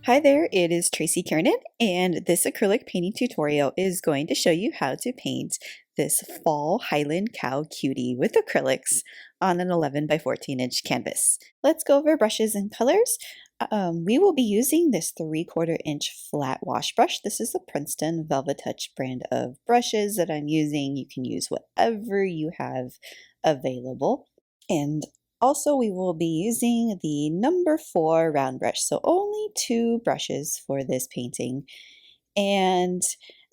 Hi there, it is Tracy Kiernan, and this acrylic painting tutorial is going to show you how to paint this fall Highland cow cutie with acrylics on an 11 by 14 inch canvas. Let's go over brushes and colors. We will be using this 3/4 inch flat wash brush. This is the Princeton Velvet Touch brand of brushes that I'm using. You can use whatever you have available. And also, we will be using the number 4 round brush, so only 2 brushes for this painting. And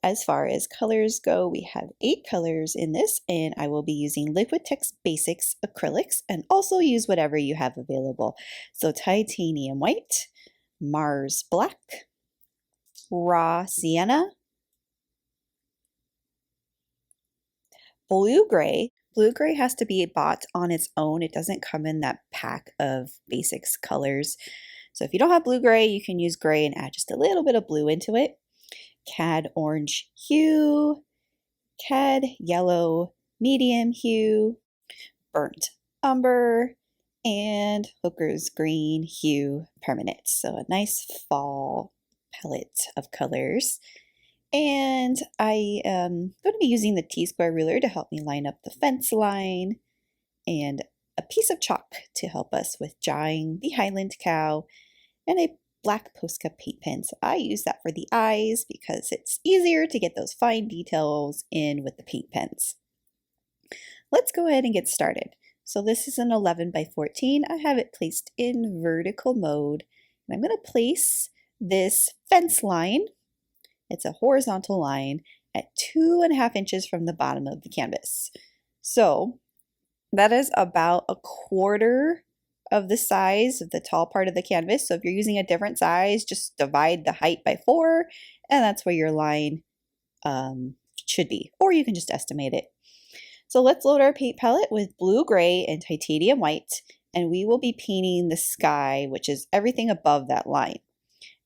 as far as colors go, we have 8 colors in this, and I will be using Liquitex Basics acrylics, and also use whatever you have available. So titanium white, Mars black, raw sienna, blue gray. Blue gray has to be bought on its own. It doesn't come in that pack of basics colors. So if you don't have blue gray, you can use gray and add just a little bit of blue into it. Cad Orange Hue, Cad Yellow Medium Hue, Burnt Umber, and Hooker's Green Hue Permanent. So a nice fall palette of colors. And I am going to be using the T-square ruler to help me line up the fence line, and a piece of chalk to help us with drawing the Highland cow, and a black Posca paint pen. So I use that for the eyes because it's easier to get those fine details in with the paint pens. Let's go ahead and get started. So this is an 11 by 14. I have it placed in vertical mode, and I'm going to place this fence line. It's a horizontal line at 2.5 inches from the bottom of the canvas. So that is about 1/4 of the size of the tall part of the canvas. So if you're using a different size, just divide the height by 4, and that's where your line should be, or you can just estimate it. So let's load our paint palette with blue, gray, and titanium white, and we will be painting the sky, which is everything above that line.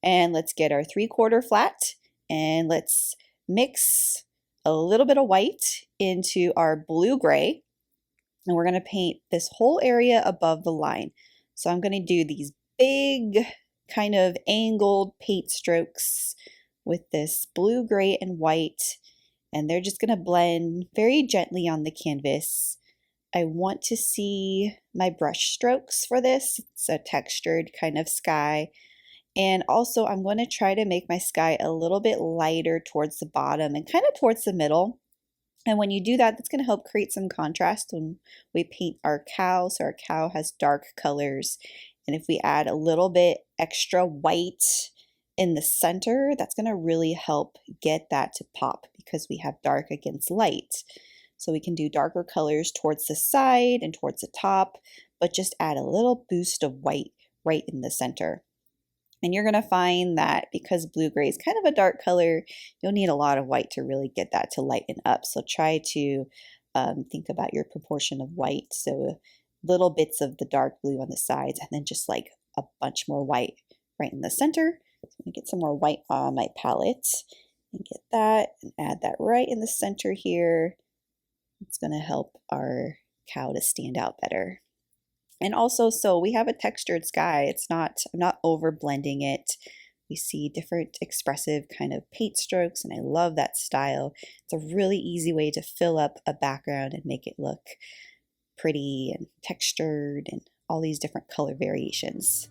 And let's get our 3/4 flat, and let's mix a little bit of white into our blue-gray, and we're going to paint this whole area above the line. So I'm going to do these big kind of angled paint strokes with this blue, gray, and white, and they're just going to blend very gently on the canvas. I want to see my brush strokes for this. It's a textured kind of sky. And also I'm going to try to make my sky a little bit lighter towards the bottom and kind of towards the middle. And when you do that, that's going to help create some contrast when we paint our cow. So our cow has dark colors. And if we add a little bit extra white in the center, that's going to really help get that to pop because we have dark against light. So we can do darker colors towards the side and towards the top, but just add a little boost of white right in the center. And you're going to find that because blue-gray is kind of a dark color, you'll need a lot of white to really get that to lighten up. So try to think about your proportion of white. So little bits of the dark blue on the sides, and then just like a bunch more white right in the center. So I'm going to get some more white on my palette and get that and add that right in the center here. It's going to help our cow to stand out better. And also, so we have a textured sky. I'm not over blending it. We see different expressive kind of paint strokes, and I love that style. It's a really easy way to fill up a background and make it look pretty and textured and all these different color variations.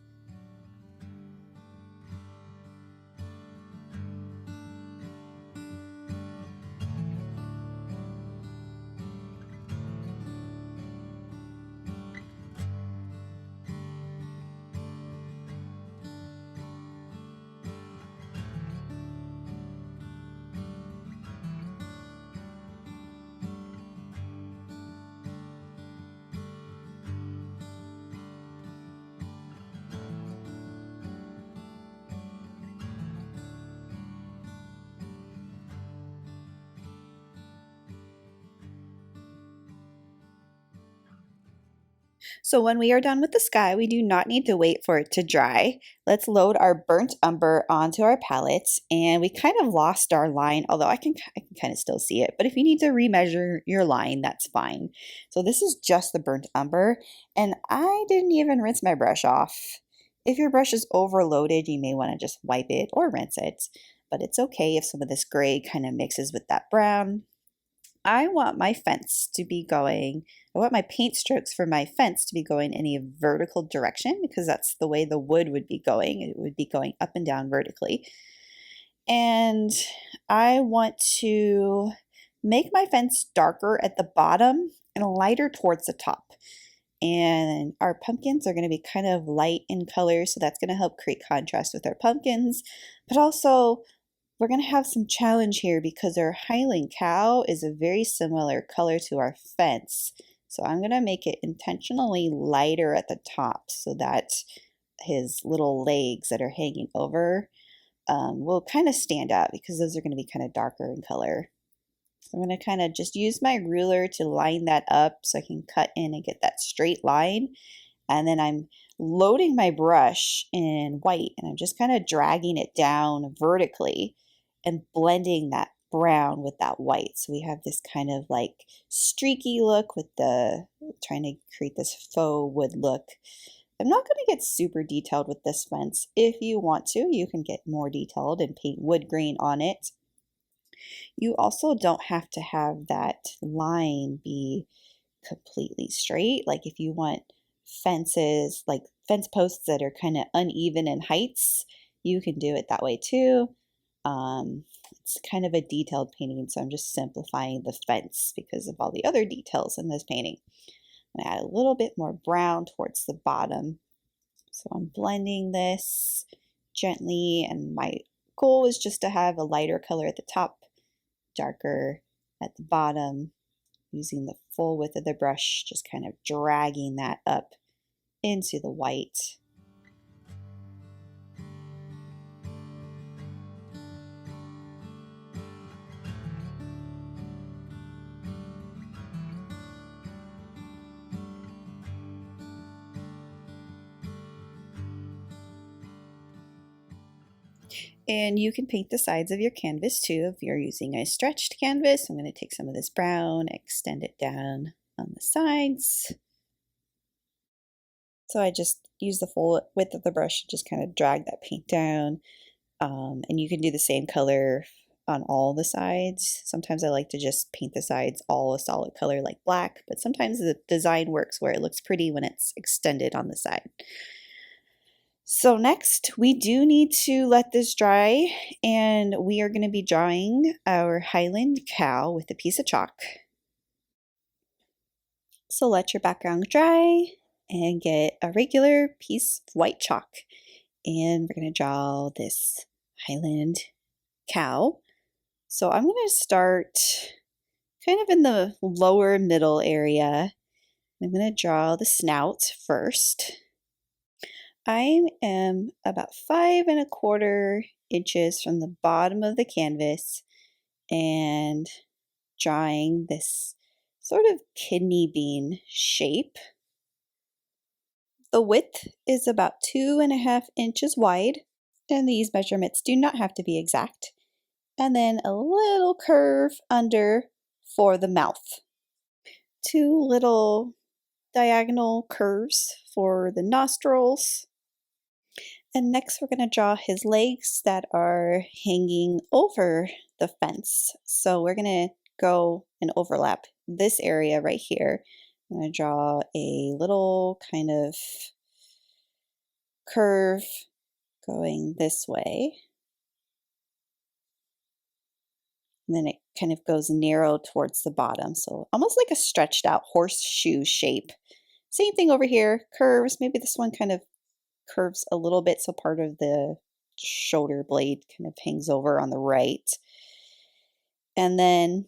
So when we are done with the sky, we do not need to wait for it to dry. Let's load our burnt umber onto our palettes, and we kind of lost our line, although I can kind of still see it, but if you need to remeasure your line, that's fine. So this is just the burnt umber, and I didn't even rinse my brush off. If your brush is overloaded, you may want to just wipe it or rinse it, but it's okay if some of this gray kind of mixes with that brown. I want my fence to be going, I want my paint strokes for my fence to be going in a vertical direction because that's the way the wood would be going. It would be going up and down vertically. And I want to make my fence darker at the bottom and lighter towards the top. And our pumpkins are going to be kind of light in color, so that's going to help create contrast with our pumpkins. But also, we're going to have some challenge here because our Highland cow is a very similar color to our fence. So I'm going to make it intentionally lighter at the top so that his little legs that are hanging over will kind of stand out because those are going to be kind of darker in color. So I'm going to kind of just use my ruler to line that up so I can cut in and get that straight line. And then I'm loading my brush in white and I'm just kind of dragging it down vertically and blending that brown with that white. So we have this kind of like streaky look with the, trying to create this faux wood look. I'm not going to get super detailed with this fence. If you want to, you can get more detailed and paint wood grain on it. You also don't have to have that line be completely straight. Like if you want fences, like fence posts that are kind of uneven in heights, you can do it that way too. It's kind of a detailed painting, so I'm just simplifying the fence because of all the other details in this painting. I'm going to add a little bit more brown towards the bottom. So I'm blending this gently, and my goal is just to have a lighter color at the top, darker at the bottom, using the full width of the brush, just kind of dragging that up into the white. And you can paint the sides of your canvas too if you're using a stretched canvas. I'm going to take some of this brown, extend it down on the sides. So I just use the full width of the brush to just kind of drag that paint down. And you can do the same color on all the sides. Sometimes I like to just paint the sides all a solid color like black, but sometimes the design works where it looks pretty when it's extended on the side. So next, we do need to let this dry, and we are going to be drawing our Highland cow with a piece of chalk. So let your background dry and get a regular piece of white chalk. And we're going to draw this Highland cow. So I'm going to start kind of in the lower middle area. I'm going to draw the snout first. I am about 5¼ inches from the bottom of the canvas and drawing this sort of kidney bean shape. The width is about 2½ inches wide, and these measurements do not have to be exact. And then a little curve under for the mouth. 2 little diagonal curves for the nostrils. And next we're going to draw his legs that are hanging over the fence. So we're going to go and overlap this area right here. I'm going to draw a little kind of curve going this way. And then it kind of goes narrow towards the bottom. So almost like a stretched out horseshoe shape. Same thing over here, curves. Maybe this one kind of curves a little bit, so part of the shoulder blade kind of hangs over on the right. And then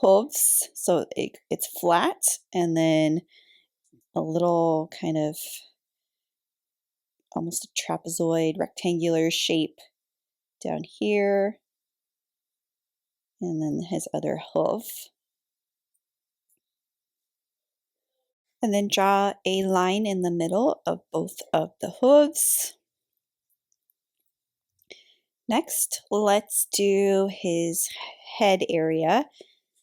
hooves, so it's flat, and then a little kind of almost a trapezoid rectangular shape down here, and then his other hoof. And then draw a line in the middle of both of the hooves. Next, let's do his head area.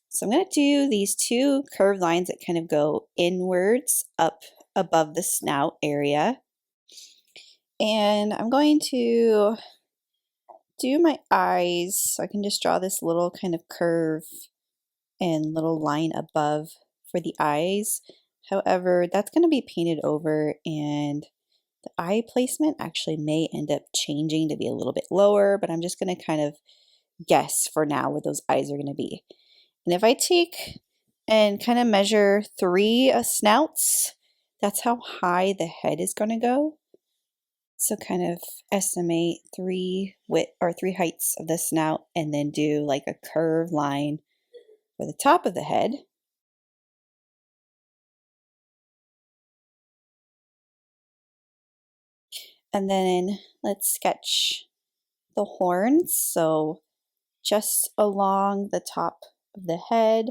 So I'm going to do these 2 curved lines that kind of go inwards up above the snout area. And I'm going to do my eyes, so I can just draw this little kind of curve and little line above for the eyes. However, that's going to be painted over, and the eye placement actually may end up changing to be a little bit lower, but I'm just going to kind of guess for now where those eyes are going to be. And if I take and kind of measure 3 snouts, that's how high the head is going to go. So kind of estimate 3 width or 3 heights of the snout, and then do like a curved line for the top of the head. And then let's sketch the horns. So just along the top of the head,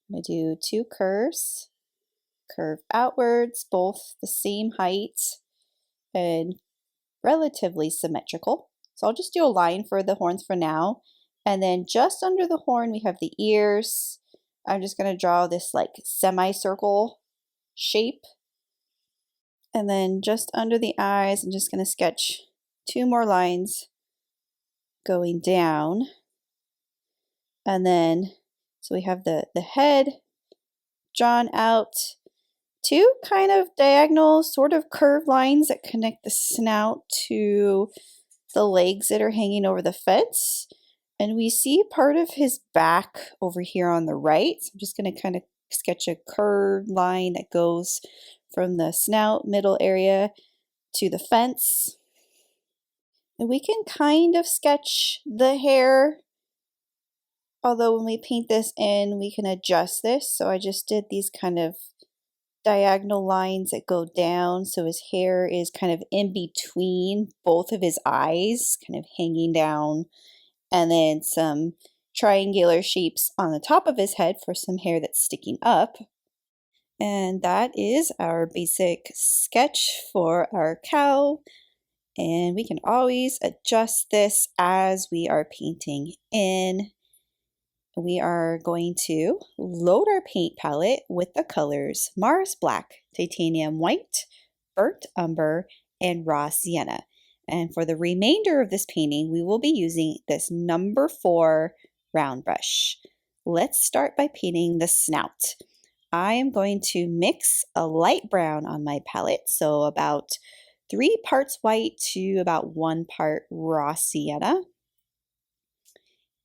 I'm going to do 2 curves, curve outwards, both the same height and relatively symmetrical. So I'll just do a line for the horns for now. And then just under the horn, we have the ears. I'm just going to draw this like semicircle shape. And then just under the eyes, I'm just going to sketch 2 more lines going down. And then, so we have the head drawn out, 2 kind of diagonal sort of curved lines that connect the snout to the legs that are hanging over the fence. And we see part of his back over here on the right. So I'm just going to kind of sketch a curved line that goes from the snout middle area to the fence. And we can kind of sketch the hair, although when we paint this in, we can adjust this. So I just did these kind of diagonal lines that go down, so his hair is kind of in between both of his eyes, kind of hanging down, and then some triangular shapes on the top of his head for some hair that's sticking up. And that is our basic sketch for our cow, and we can always adjust this as we are painting in. We are going to load our paint palette with the colors Mars Black, Titanium White, Burnt Umber, and Raw Sienna. And for the remainder of this painting, we will be using this number 4 round brush. Let's start by painting the snout. I am going to mix a light brown on my palette, so about 3 parts white to about 1 part raw sienna.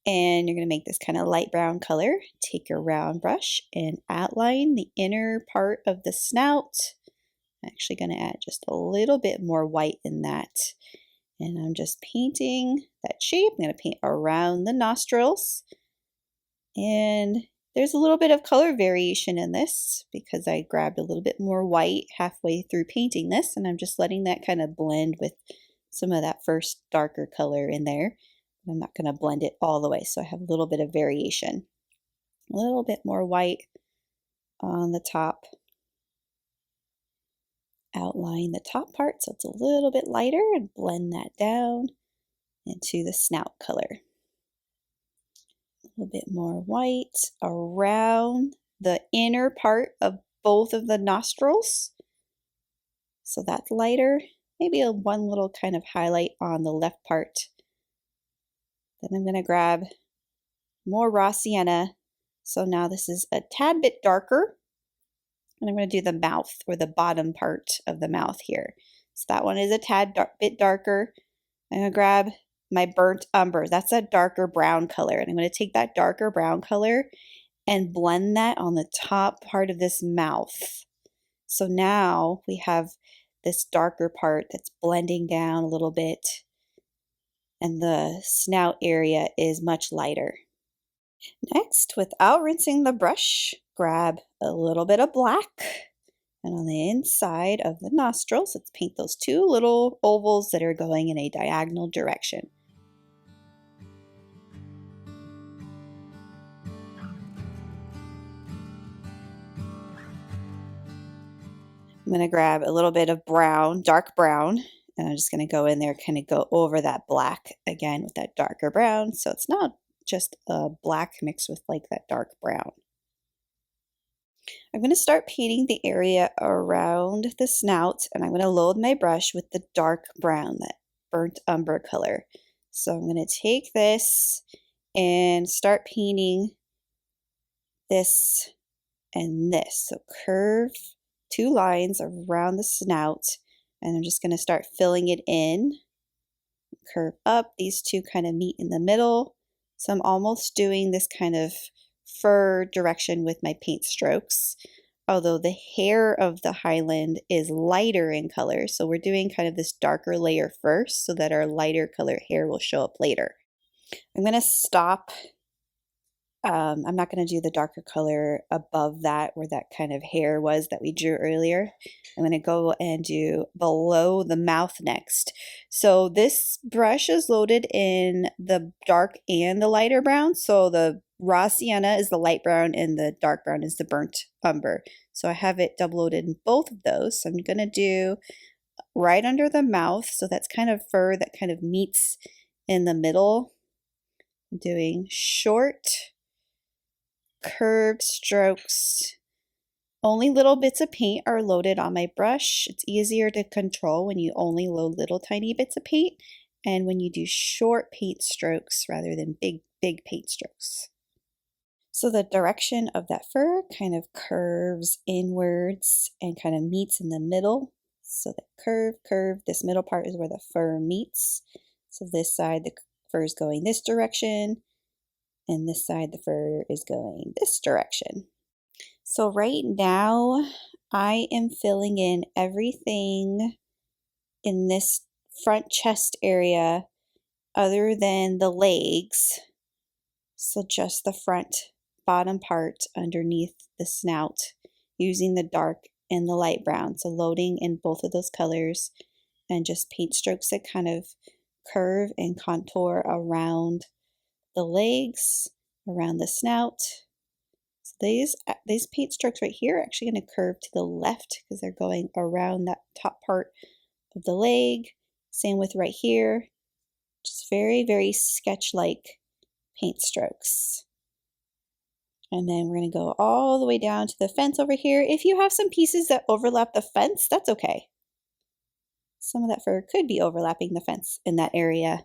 And you're going to make this kind of light brown color. Take your round brush and outline the inner part of the snout. I'm actually going to add just a little bit more white in that. And I'm just painting that shape. I'm going to paint around the nostrils. And there's a little bit of color variation in this because I grabbed a little bit more white halfway through painting this. And I'm just letting that kind of blend with some of that first darker color in there. I'm not going to blend it all the way, so I have a little bit of variation. A little bit more white on the top. Outline the top part so it's a little bit lighter and blend that down into the snout color. A little bit more white around the inner part of both of the nostrils. So that's lighter. Maybe one little kind of highlight on the left part. Then I'm going to grab more raw sienna. So now this is a tad bit darker. And I'm going to do the mouth, or the bottom part of the mouth here. So that one is a tad bit darker. I'm going to grab my burnt umber. That's a darker brown color. And I'm going to take that darker brown color and blend that on the top part of this mouth. So now we have this darker part that's blending down a little bit, and the snout area is much lighter. Next, without rinsing the brush, grab a little bit of black, and on the inside of the nostrils, let's paint those 2 little ovals that are going in a diagonal direction. I'm going to grab a little bit of brown, dark brown, and I'm just going to go in there, kind of go over that black again with that darker brown. So it's not just a black mixed with like that dark brown. I'm going to start painting the area around the snout, and I'm going to load my brush with the dark brown, that burnt umber color. So I'm going to take this and start painting this and this. So curve 2 lines around the snout, and I'm just going to start filling it in. Curve up, these two kind of meet in the middle. So I'm almost doing this kind of fur direction with my paint strokes, although the hair of the Highland is lighter in color. So we're doing kind of this darker layer first so that our lighter color hair will show up later. I'm going to stop. I'm not going to do the darker color above that where that kind of hair was that we drew earlier. I'm going to go and do below the mouth next. So this brush is loaded in the dark and the lighter brown. So the raw sienna is the light brown and the dark brown is the burnt umber. So I have it double loaded in both of those. So I'm going to do right under the mouth. So that's kind of fur that kind of meets in the middle. I'm doing short curved strokes. Only little bits of paint are loaded on my brush. It's easier to control when you only load little tiny bits of paint and when you do short paint strokes rather than big paint strokes. So the direction of that fur kind of curves inwards and kind of meets in the middle. So the curve, this middle part is where the fur meets. So this side, the fur is going this direction, and this side the fur is going this direction. So right now I am filling in everything in this front chest area other than the legs. So just the front bottom part underneath the snout using the dark and the light brown. So loading in both of those colors and just paint strokes that kind of curve and contour around the legs, around the snout. So these paint strokes right here are actually going to curve to the left because they're going around that top part of the leg. Same with right here. Just very, very sketch-like paint strokes. And then we're going to go all the way down to the fence over here. If you have some pieces that overlap the fence, that's okay. Some of that fur could be overlapping the fence in that area.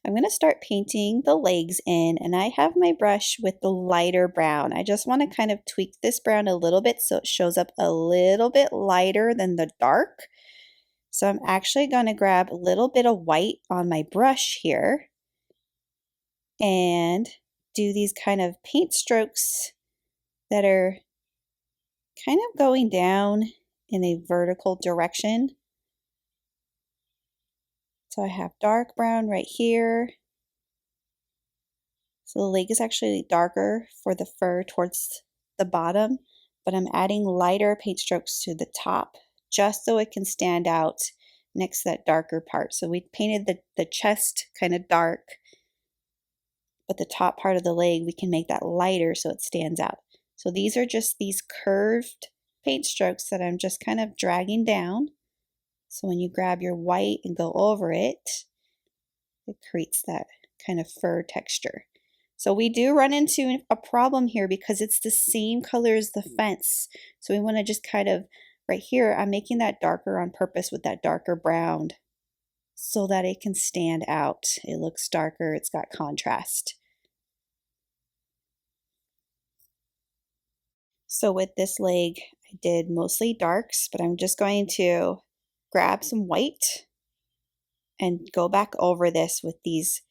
I'm going to start painting the legs in, and I have my brush with the lighter brown. I just want to kind of tweak this brown a little bit so it shows up a little bit lighter than the dark. So I'm actually going to grab a little bit of white on my brush here and do these kind of paint strokes that are kind of going down in a vertical direction. So I have dark brown right here. So the leg is actually darker for the fur towards the bottom, but I'm adding lighter paint strokes to the top just so it can stand out next to that darker part. So we painted the chest kind of dark, but the top part of the leg, we can make that lighter so it stands out. So these are just these curved paint strokes that I'm just kind of dragging down. So when you grab your white and go over it, it creates that kind of fur texture. So we do run into a problem here because it's the same color as the fence. So we want to just kind of, right here, I'm making that darker on purpose with that darker brown so that it can stand out. It looks darker, it's got contrast. So with this leg, I did mostly darks, but I'm just going to grab some white and go back over this with these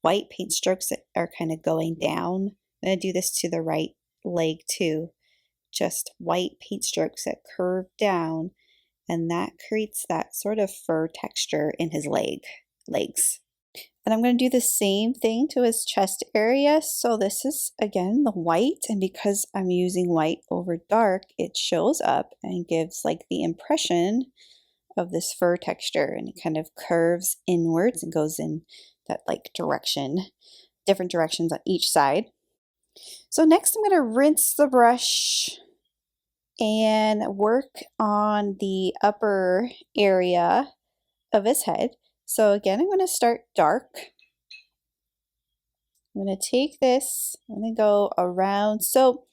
white paint strokes that are kind of going down. I'm going to do this to the right leg too. Just white paint strokes that curve down, and that creates that sort of fur texture in his legs. And I'm going to do the same thing to his chest area. So this is, again, the white, and because I'm using white over dark, it shows up and gives like the impression of this fur texture, and it kind of curves inwards and goes in that like direction, different directions on each side. So next I'm going to rinse the brush and work on the upper area of his head. So again, I'm going to start dark. I'm going to take this, I'm going to go around. So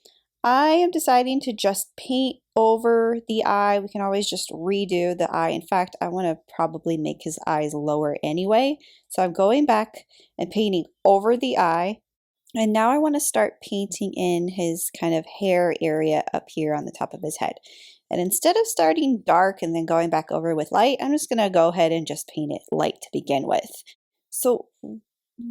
I am deciding to just paint over the eye. We can always just redo the eye. In fact, I want to probably make his eyes lower anyway. So I'm going back and painting over the eye. And now I want to start painting in his kind of hair area up here on the top of his head. And instead of starting dark and then going back over with light, I'm just going to go ahead and just paint it light to begin with. So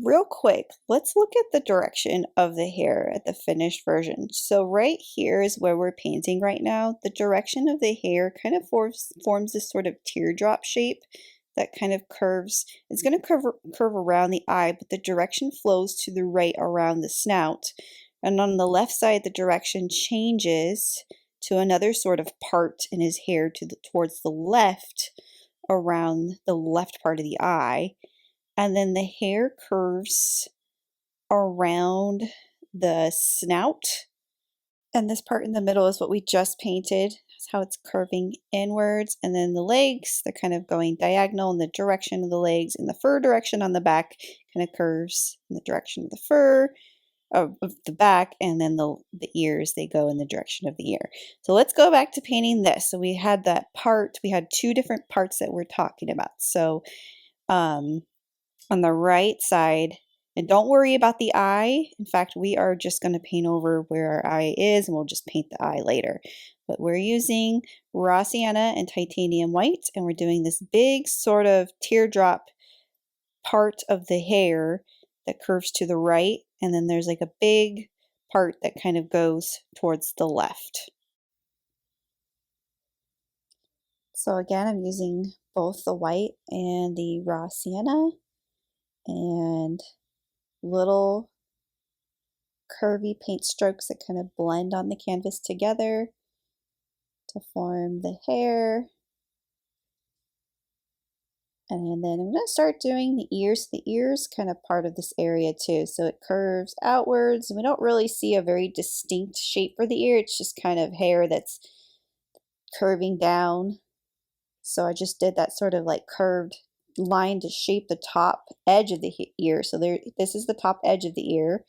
real quick, let's look at the direction of the hair at the finished version. So right here is where we're painting right now. The direction of the hair kind of forms this sort of teardrop shape that kind of curves. It's going to curve around the eye, but the direction flows to the right around the snout. And on the left side, the direction changes to another sort of part in his hair towards the left around the left part of the eye. And then the hair curves around the snout. And this part in the middle is what we just painted. That's how it's curving inwards. And then the legs, they're kind of going diagonal in the direction of the legs, and the fur direction on the back kind of curves in the direction of the fur, of the back, and then the ears, they go in the direction of the ear. So let's go back to painting this. So we had that part, we had two different parts that we're talking about. So on the right side, and don't worry about the eye. In fact, we are just going to paint over where our eye is, and we'll just paint the eye later. But we're using raw sienna and titanium white, and we're doing this big sort of teardrop part of the hair that curves to the right, and then there's like a big part that kind of goes towards the left. So again, I'm using both the white and the raw sienna, and little curvy paint strokes that kind of blend on the canvas together to form the hair. And then I'm going to start doing the ears. The ears kind of part of this area too, so it curves outwards, and we don't really see a very distinct shape for the ear. It's just kind of hair that's curving down. So I just did that sort of like curved line to shape the top edge of the ear. So this is the top edge of the ear,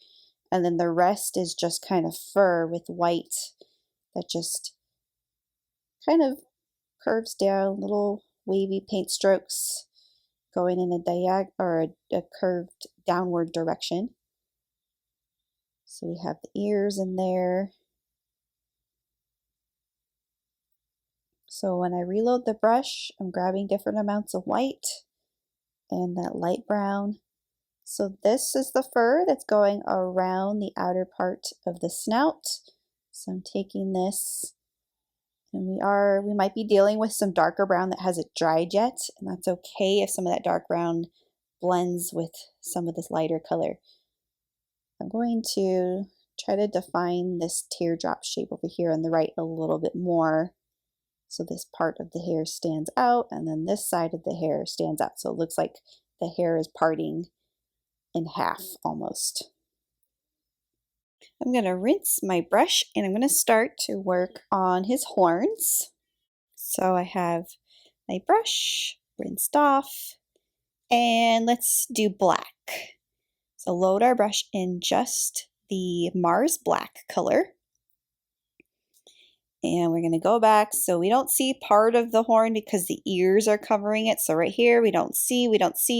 and then the rest is just kind of fur with white that just kind of curves down, little wavy paint strokes going in a diagonal or a curved downward direction. So we have the ears in there. So when I reload the brush, I'm grabbing different amounts of white and that light brown. So this is the fur that's going around the outer part of the snout. So I'm taking this, and we might be dealing with some darker brown that hasn't dried yet, and that's okay if some of that dark brown blends with some of this lighter color. I'm going to try to define this teardrop shape over here on the right a little bit more. So this part of the hair stands out, and then this side of the hair stands out. So it looks like the hair is parting in half almost. I'm going to rinse my brush, and I'm going to start to work on his horns. So I have my brush rinsed off, and let's do black. So load our brush in just the Mars black color. And we're going to go back so we don't see part of the horn because the ears are covering it. So right here we don't see,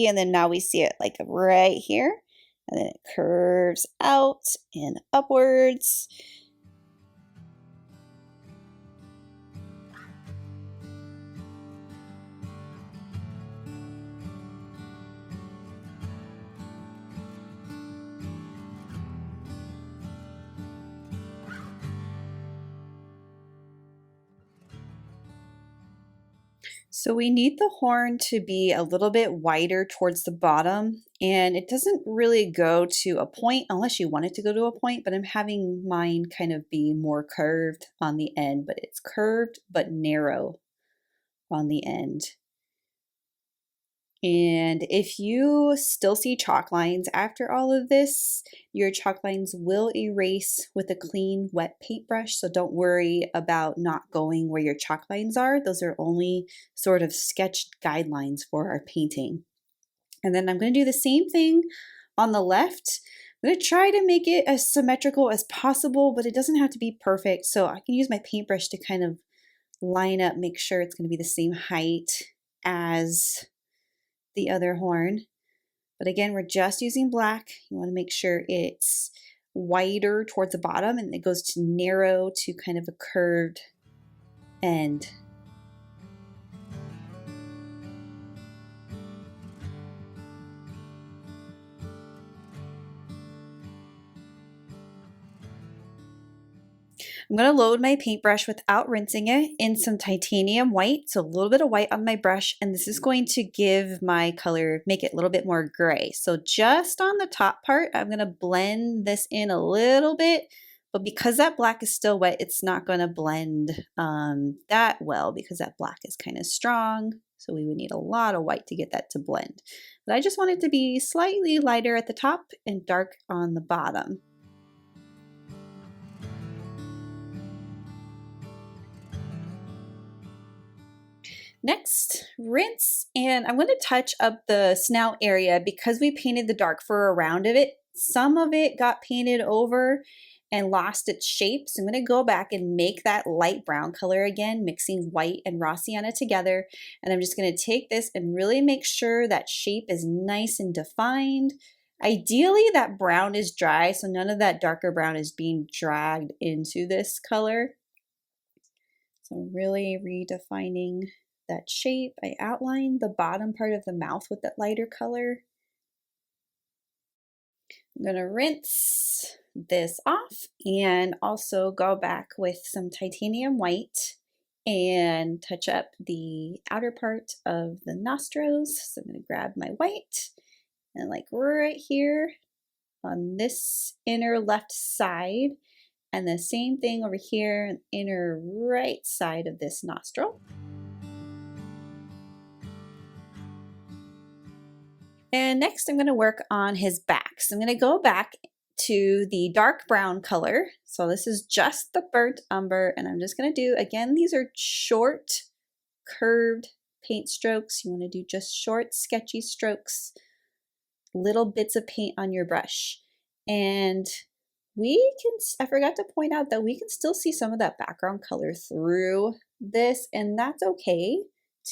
and then now we see it like right here. And then it curves out and upwards. So we need the horn to be a little bit wider towards the bottom, and it doesn't really go to a point unless you want it to go to a point, but I'm having mine kind of be more curved on the end, but it's curved but narrow on the end. And if you still see chalk lines after all of this, your chalk lines will erase with a clean wet paintbrush. So don't worry about not going where your chalk lines are. Those are only sort of sketched guidelines for our painting. And then I'm going to do the same thing on the left, I'm going to try to make it as symmetrical as possible, but it doesn't have to be perfect. So I can use my paintbrush to kind of line up, make sure it's going to be the same height as the other horn. But again, we're just using black. You want to make sure it's wider towards the bottom and it goes to narrow to kind of a curved end. I'm going to load my paintbrush without rinsing it in some titanium white, so a little bit of white on my brush, and this is going to give my color, make it a little bit more gray. So just on the top part, I'm going to blend this in a little bit, but because that black is still wet, it's not going to blend that well because that black is kind of strong. So we would need a lot of white to get that to blend. But I just want it to be slightly lighter at the top and dark on the bottom. Next, rinse, and I'm going to touch up the snout area because we painted the dark fur around of it. Some of it got painted over and lost its shape, so I'm going to go back and make that light brown color again, mixing white and raw sienna together. And I'm just going to take this and really make sure that shape is nice and defined. Ideally, that brown is dry, so none of that darker brown is being dragged into this color. So really redefining that shape. I outlined the bottom part of the mouth with that lighter color. I'm going to rinse this off and also go back with some titanium white and touch up the outer part of the nostrils. So I'm going to grab my white and like right here on this inner left side, and the same thing over here, inner right side of this nostril. And next I'm going to work on his back. So I'm going to go back to the dark brown color. So this is just the burnt umber, and I'm just going to do, again, these are short curved paint strokes. You want to do just short sketchy strokes, little bits of paint on your brush. And we can, I forgot to point out that we can still see some of that background color through this, and that's okay.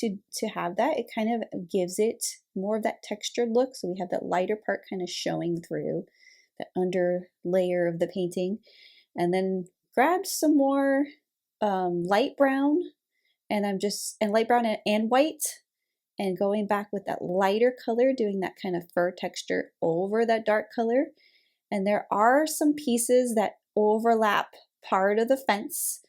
To have that, it kind of gives it more of that textured look. So we have that lighter part kind of showing through the under layer of the painting. And then grab some more light brown, and light brown and white, and going back with that lighter color, doing that kind of fur texture over that dark color. And there are some pieces that overlap part of the fence,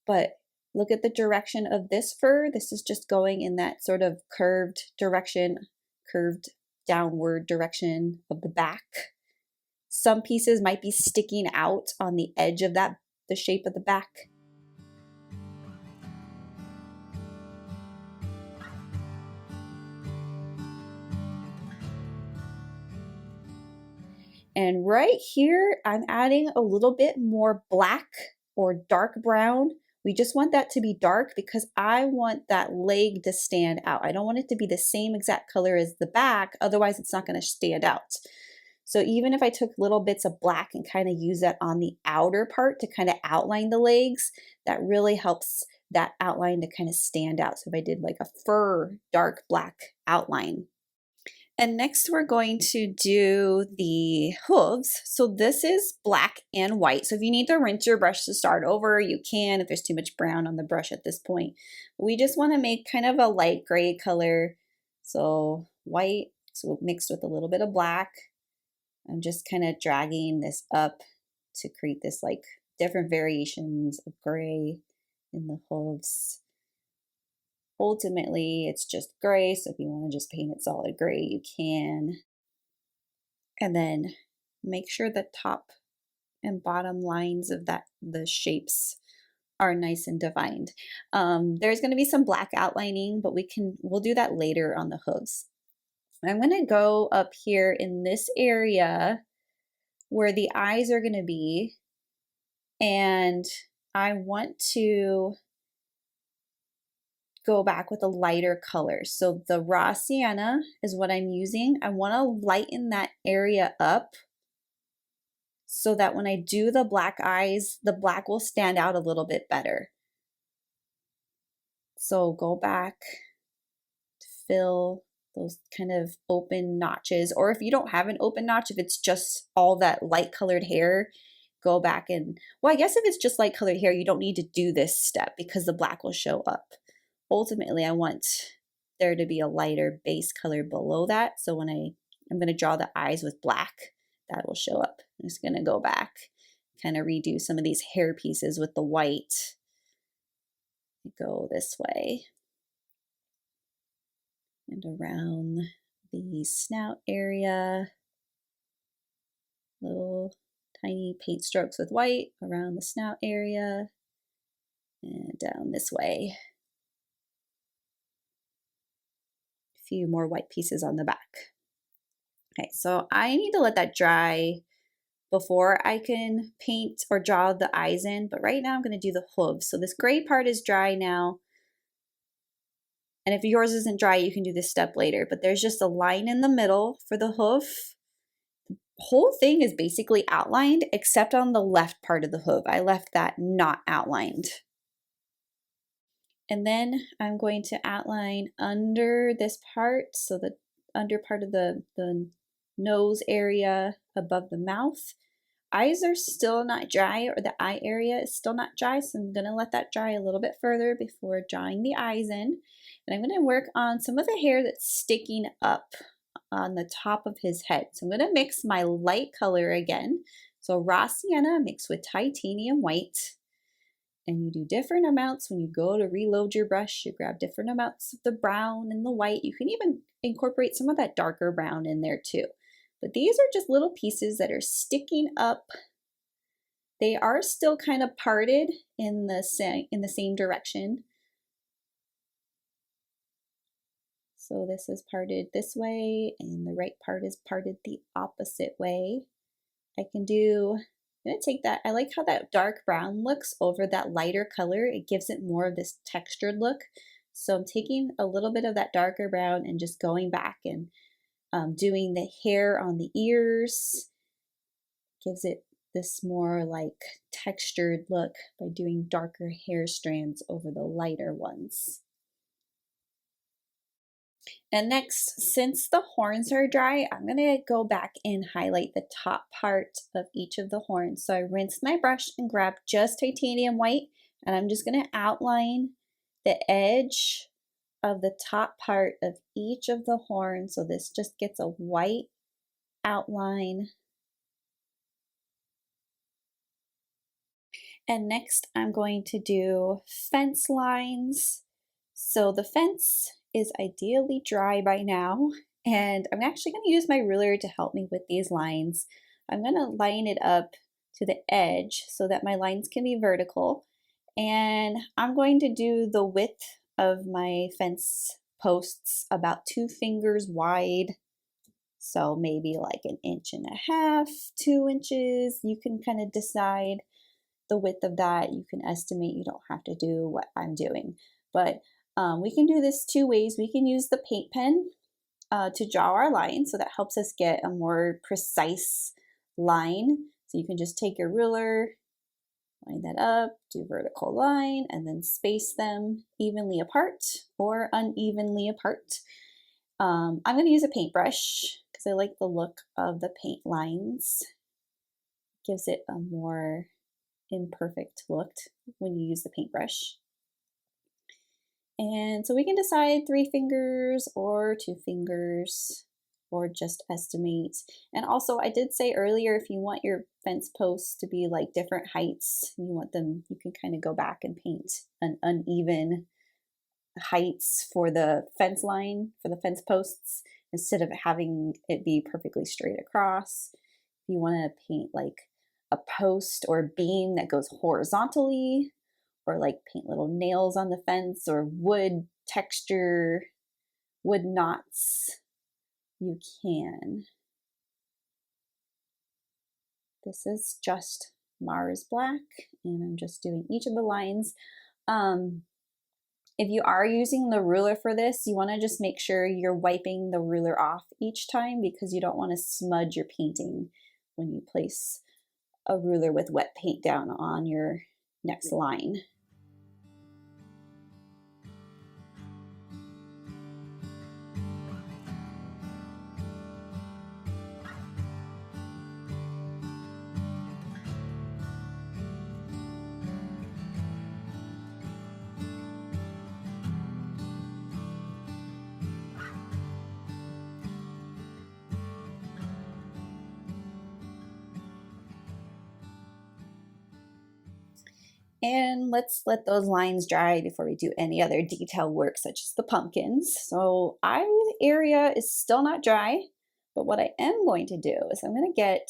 but look at the direction of this fur. This is just going in that sort of curved direction, curved downward direction of the back. Some pieces might be sticking out on the edge of that, the shape of the back. And right here, I'm adding a little bit more black or dark brown. We just want that to be dark because I want that leg to stand out. I don't want it to be the same exact color as the back, otherwise it's not going to stand out. So even if I took little bits of black and kind of use that on the outer part to kind of outline the legs, that really helps that outline to kind of stand out. So if I did like a fur dark black outline. And next we're going to do the hooves. So this is black and white. So if you need to rinse your brush to start over, you can if there's too much brown on the brush at this point. We just want to make kind of a light gray color. So white, so mixed with a little bit of black. I'm just kind of dragging this up to create this like different variations of gray in the hooves. Ultimately, it's just gray, so if you want to just paint it solid gray, you can. And then make sure the top and bottom lines of the shapes are nice and defined. There's going to be some black outlining, but we'll do that later on the hooves. I'm going to go up here in this area where the eyes are going to be, and I want to go back with a lighter color. So the raw sienna is what I'm using. I want to lighten that area up so that when I do the black eyes, the black will stand out a little bit better. So go back, fill those kind of open notches, or if you don't have an open notch, if it's just all that light colored hair, go back and, well, I guess if it's just light colored hair, you don't need to do this step because the black will show up. Ultimately, I want there to be a lighter base color below that. So when I'm going to draw the eyes with black, that will show up. I'm just going to go back, kind of redo some of these hair pieces with the white. Go this way and around the snout area. Little tiny paint strokes with white around the snout area and down this way. A few more white pieces on the back. Okay, so I need to let that dry before I can paint or draw the eyes in, but right now I'm going to do the hooves. So this gray part is dry now. And if yours isn't dry, you can do this step later, but there's just a line in the middle for the hoof. The whole thing is basically outlined except on the left part of the hoof. I left that not outlined. And then I'm going to outline under this part, so the under part of the nose area above the mouth. Eyes are still not dry, or the eye area is still not dry, so I'm going to let that dry a little bit further before drawing the eyes in. And I'm going to work on some of the hair that's sticking up on the top of his head. So I'm going to mix my light color again. So raw sienna mixed with titanium white. And you do different amounts when you go to reload your brush. You grab different amounts of the brown and the white. You can even incorporate some of that darker brown in there too. But these are just little pieces that are sticking up. They are still kind of parted in the same direction. So this is parted this way, and the right part is parted the opposite way. I'm gonna take that, I like how that dark brown looks over that lighter color. It gives it more of this textured look. So I'm taking a little bit of that darker brown and just going back and doing the hair on the ears. Gives it this more like textured look by doing darker hair strands over the lighter ones. And next, since the horns are dry, I'm going to go back and highlight the top part of each of the horns. So I rinsed my brush and grabbed just titanium white, and I'm just going to outline the edge of the top part of each of the horns. So this just gets a white outline. And next I'm going to do fence lines. So the fence is ideally dry by now, and I'm actually going to use my ruler to help me with these lines. I'm going to line it up to the edge so that my lines can be vertical, and I'm going to do the width of my fence posts about 2 fingers wide. So maybe like 1.5 inches, 2 inches. You can kind of decide the width of that. You can estimate. You don't have to do what I'm doing, but we can do this 2 ways. We can use the paint pen to draw our line, so that helps us get a more precise line. So you can just take your ruler, line that up, do vertical line, and then space them evenly apart or unevenly apart. I'm going to use a paintbrush because I like the look of the paint lines. It gives it a more imperfect look when you use the paintbrush. And so we can decide 3 fingers or 2 fingers, or just estimate. And also, I did say earlier, if you want your fence posts to be like different heights, you want them, you can kind of go back and paint an uneven heights for the fence line, for the fence posts, instead of having it be perfectly straight across. If you want to paint like a post or beam that goes horizontally, or like paint little nails on the fence or wood texture, wood knots, you can. This is just Mars Black, and I'm just doing each of the lines. If you are using the ruler for this, you want to just make sure you're wiping the ruler off each time, because you don't want to smudge your painting when you place a ruler with wet paint down on your next line. And let's let those lines dry before we do any other detail work, such as the pumpkins. So eye area is still not dry, but what I am going to do is I'm going to get,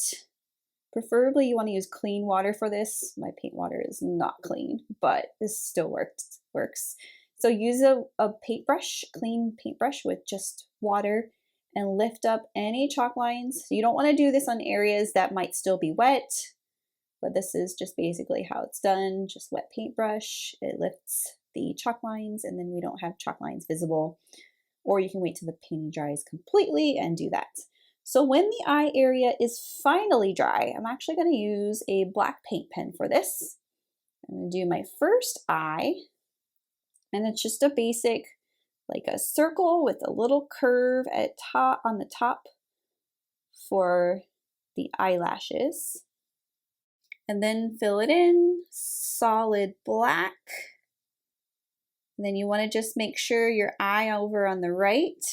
preferably you want to use clean water for this. My paint water is not clean, but this still works. So use a paintbrush, clean paintbrush with just water, and lift up any chalk lines. So you don't want to do this on areas that might still be wet, but this is just basically how it's done. Just wet paintbrush, it lifts the chalk lines, and then we don't have chalk lines visible. Or you can wait till the painting dries completely and do that. So when the eye area is finally dry, I'm actually going to use a black paint pen for this. I'm going to do my first eye, and it's just a basic, like a circle with a little curve on the top for the eyelashes. And then fill it in, solid black. And then you want to just make sure your eye over on the right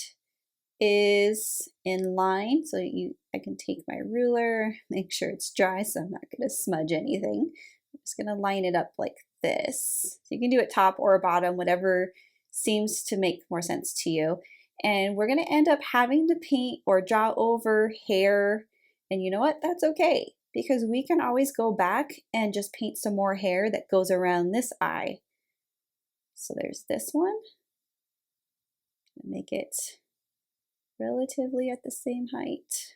is in line. So I can take my ruler, make sure it's dry so I'm not going to smudge anything. I'm just going to line it up like this. So you can do it top or bottom, whatever seems to make more sense to you. And we're going to end up having to paint or draw over hair. And you know what? That's okay, because we can always go back and just paint some more hair that goes around this eye. So there's this one. Make it relatively at the same height.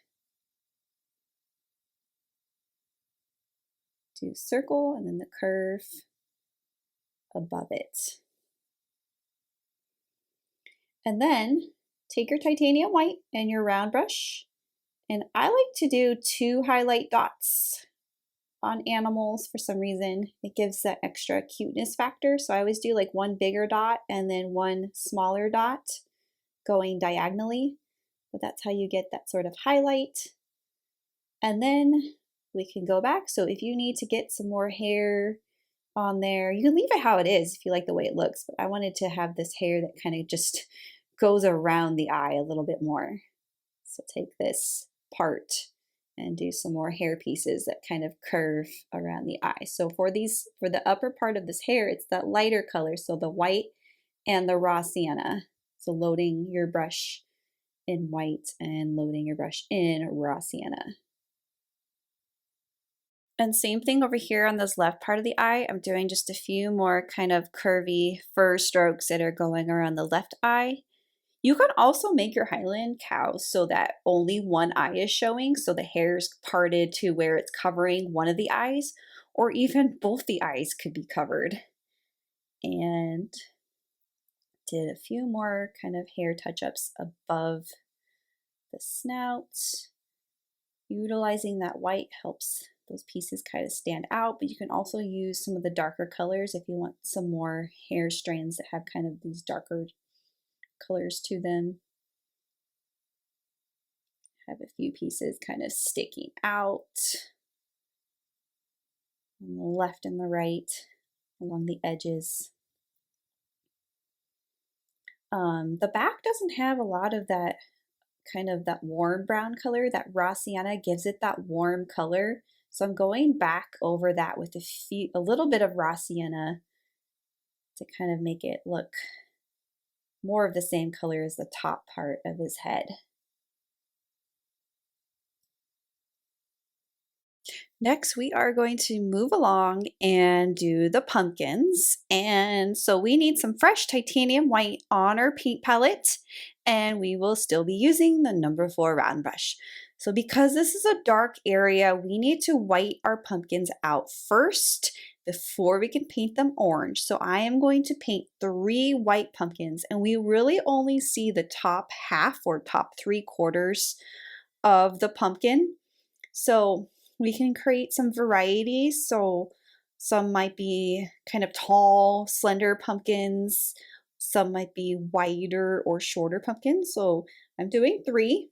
Do circle and then the curve above it. And then take your titanium white and your round brush. And I like to do 2 highlight dots on animals for some reason. It gives that extra cuteness factor. So I always do like 1 bigger dot and then 1 smaller dot going diagonally. But that's how you get that sort of highlight. And then we can go back. So if you need to get some more hair on there, you can leave it how it is if you like the way it looks. But I wanted to have this hair that kind of just goes around the eye a little bit more. So take this part and do some more hair pieces that kind of curve around the eye. So for the upper part of this hair, it's that lighter color, so the white and the raw sienna. So loading your brush in white and loading your brush in raw sienna. And same thing over here on this left part of the eye. I'm doing just a few more kind of curvy fur strokes that are going around the left eye. You can also make your Highland cows so that only one eye is showing, so the hair's parted to where it's covering one of the eyes, or even both the eyes could be covered. And did a few more kind of hair touch-ups above the snout. Utilizing that white helps those pieces kind of stand out, but you can also use some of the darker colors if you want some more hair strands that have kind of these darker colors to them. Have a few pieces kind of sticking out on the left and the right along the edges. The back doesn't have a lot of that kind of that warm brown color. That raw sienna gives it that warm color. So I'm going back over that with a little bit of raw sienna to kind of make it look more of the same color as the top part of his head. Next, we are going to move along and do the pumpkins. And so we need some fresh titanium white on our paint palette, and we will still be using the number 4 round brush. So because this is a dark area, we need to white our pumpkins out first before we can paint them orange. So I am going to paint 3 white pumpkins, and we really only see the top half or top 3/4 of the pumpkin. So we can create some varieties. So some might be kind of tall, slender pumpkins. Some might be wider or shorter pumpkins. So I'm doing 3.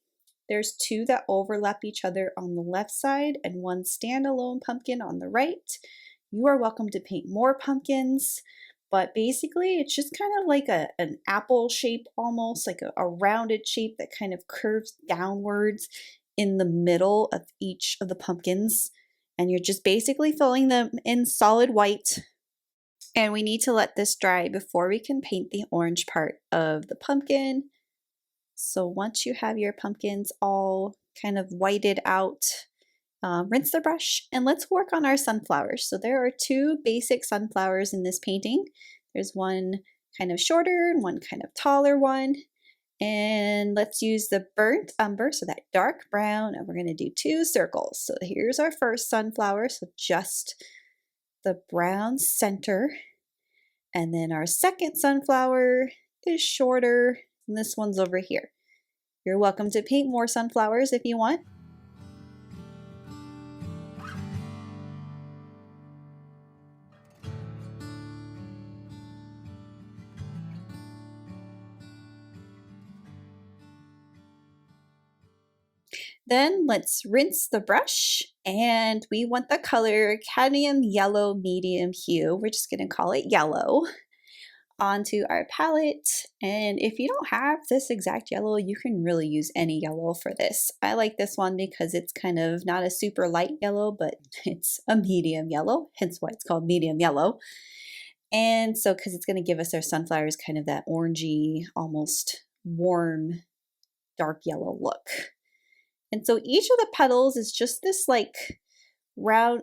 There's 2 that overlap each other on the left side and 1 standalone pumpkin on the right. You are welcome to paint more pumpkins, but basically it's just kind of like an apple shape, almost like a rounded shape that kind of curves downwards in the middle of each of the pumpkins. And you're just basically filling them in solid white. And we need to let this dry before we can paint the orange part of the pumpkin. So once you have your pumpkins all kind of whited out, rinse the brush and let's work on our sunflowers. So there are 2 basic sunflowers in this painting. There's one kind of shorter and one kind of taller one. And let's use the burnt umber, so that dark brown, and we're going to do 2 circles. So here's our first sunflower, so just the brown center. And then our second sunflower is shorter, and this one's over here. You're welcome to paint more sunflowers if you want. Then let's rinse the brush, and we want the color Cadmium Yellow Medium Hue. We're just going to call it yellow. Onto our palette, and if you don't have this exact yellow, you can really use any yellow for this. I like this one because it's kind of not a super light yellow, but it's a medium yellow, hence why it's called medium yellow. And so because it's going to give us our sunflowers kind of that orangey, almost warm, dark yellow look. And so each of the petals is just this like round,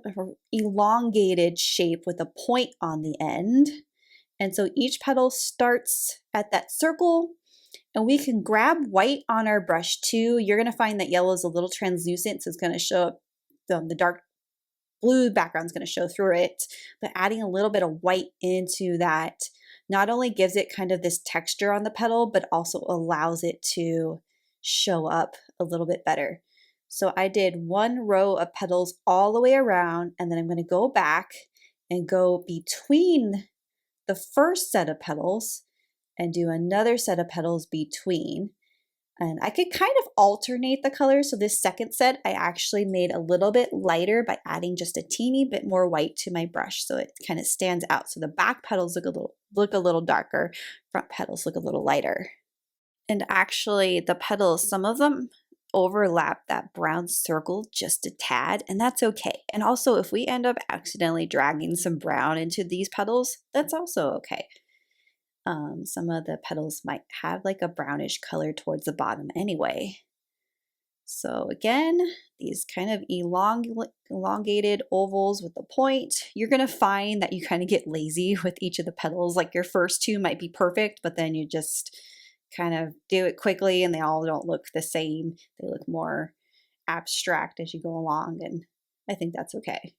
elongated shape with a point on the end. And so each petal starts at that circle, and we can grab white on our brush too. You're going to find that yellow is a little translucent, so it's going to show up, the dark blue background is going to show through it, but adding a little bit of white into that not only gives it kind of this texture on the petal, but also allows it to show up a little bit better. So I did 1 row of petals all the way around, and then I'm going to go back and go between the first set of petals and do another set of petals between. And I could kind of alternate the colors. So this second set, I actually made a little bit lighter by adding just a teeny bit more white to my brush, so it kind of stands out. So the back petals look a little darker, front petals look a little lighter. And actually the petals, some of them overlap that brown circle just a tad, and that's okay. And also if we end up accidentally dragging some brown into these petals, that's also okay. Some of the petals might have like a brownish color towards the bottom anyway. So again, these kind of elongated ovals with a point. You're going to find that you kind of get lazy with each of the petals. Like your first 2 might be perfect, but then you just kind of do it quickly and they all don't look the same. They look more abstract as you go along, and I think that's okay.